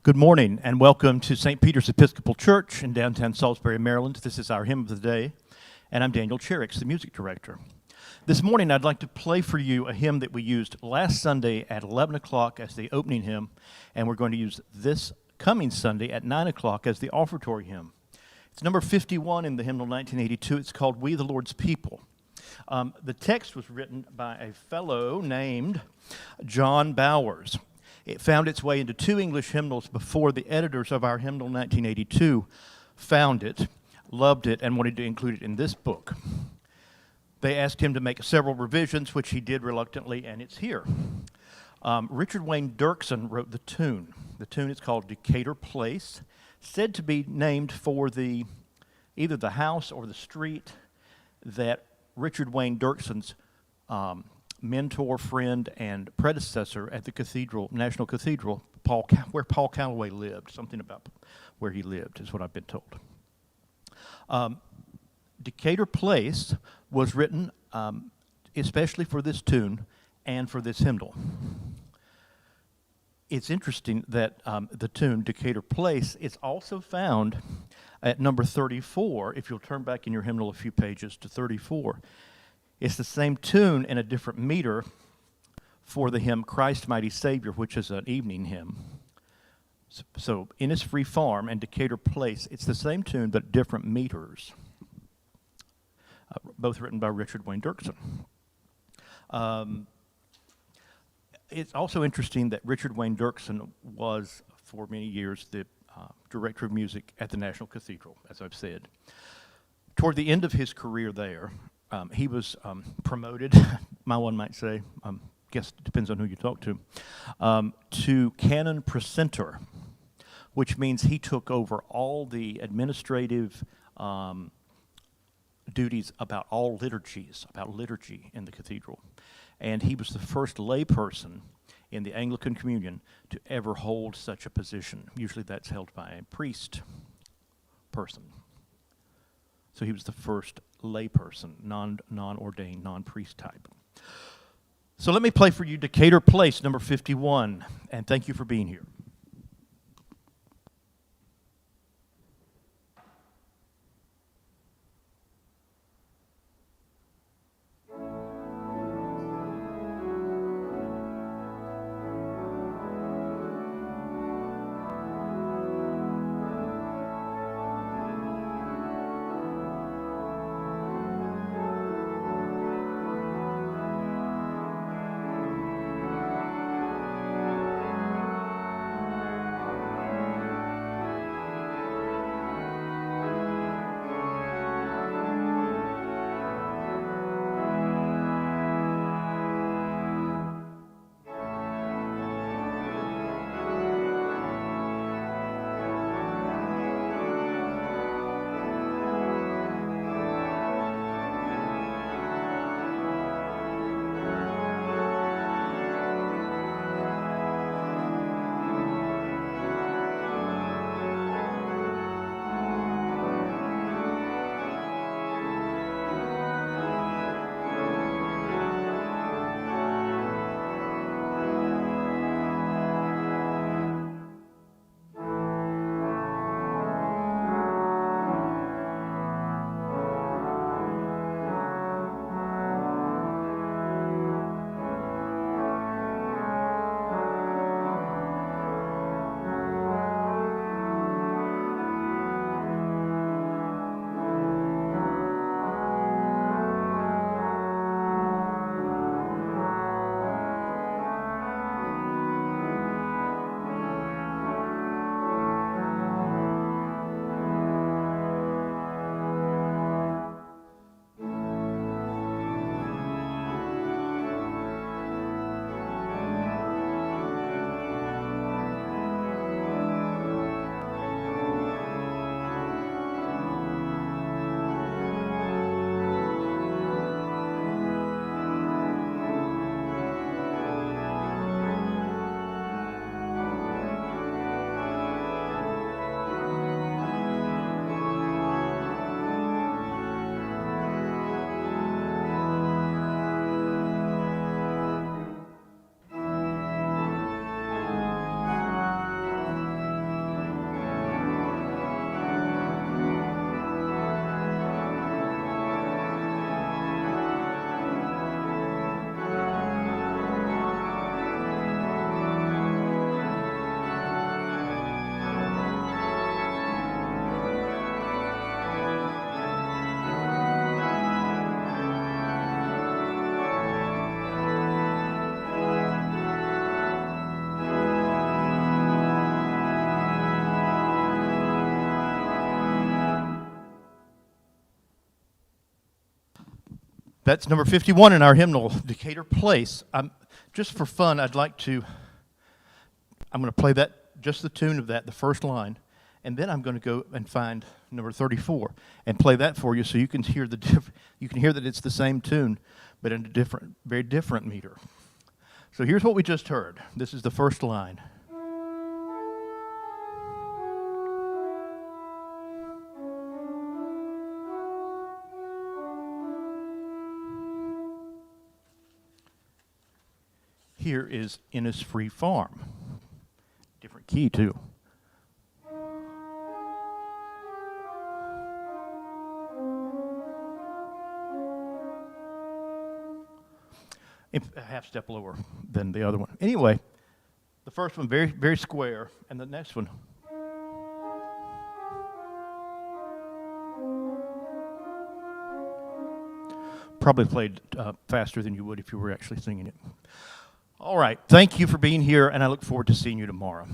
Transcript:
Good morning and welcome to St. Peter's Episcopal Church in downtown Salisbury, Maryland. This is our hymn of the day, and I'm Daniel Cherrix, the music director. This morning I'd like to play for you a hymn that we used last Sunday at 11 o'clock as the opening hymn, and we're going to use this coming Sunday at 9 o'clock as the offertory hymn. It's number 51 in the hymnal 1982. It's called We the Lord's People. The text was written by a fellow named John Bowers. It found its way into two English hymnals before the editors of our hymnal 1982 found it, loved it, and wanted to include it in this book. They asked him to make several revisions, which he did reluctantly, and it's here. Richard Wayne Dirksen wrote the tune. The tune is called Decatur Place, said to be named for either the house or the street that Richard Wayne Dirksen's mentor, friend, and predecessor at the cathedral, National Cathedral, where Paul Calloway lived. Something about where he lived is what I've been told. Decatur Place was written especially for this tune and for this hymnal. It's interesting that the tune, Decatur Place, is also found at number 34. If you'll turn back in your hymnal a few pages to 34. It's the same tune in a different meter for the hymn Christ Mighty Savior, which is an evening hymn. So Innisfree Farm and Decatur Place, it's the same tune but different meters. Both written by Richard Wayne Dirksen. It's also interesting that Richard Wayne Dirksen was, for many years, the director of music at the National Cathedral, as I've said. Toward the end of his career there, he was promoted, one might say, guess it depends on who you talk to canon precentor, which means he took over all the administrative duties about all liturgies, about liturgy in the cathedral. And he was the first layperson in the Anglican Communion to ever hold such a position. Usually that's held by a priest person. So he was the first layperson, non-ordained, non-priest type. So let me play for you Decatur Place, number 51, and thank you for being here. That's number 51 in our hymnal, Decatur Place. Just for fun, I'm going to play that, just the tune of that, the first line, and then I'm going to go and find number 34 and play that for you so you can hear you can hear that it's the same tune, but in a very different meter. So here's what we just heard. This is the first line. Here is Innisfree Farm. Different key, too. A half step lower than the other one. Anyway, the first one very, very square, and the next one probably played faster than you would if you were actually singing it. All right, thank you for being here, and I look forward to seeing you tomorrow.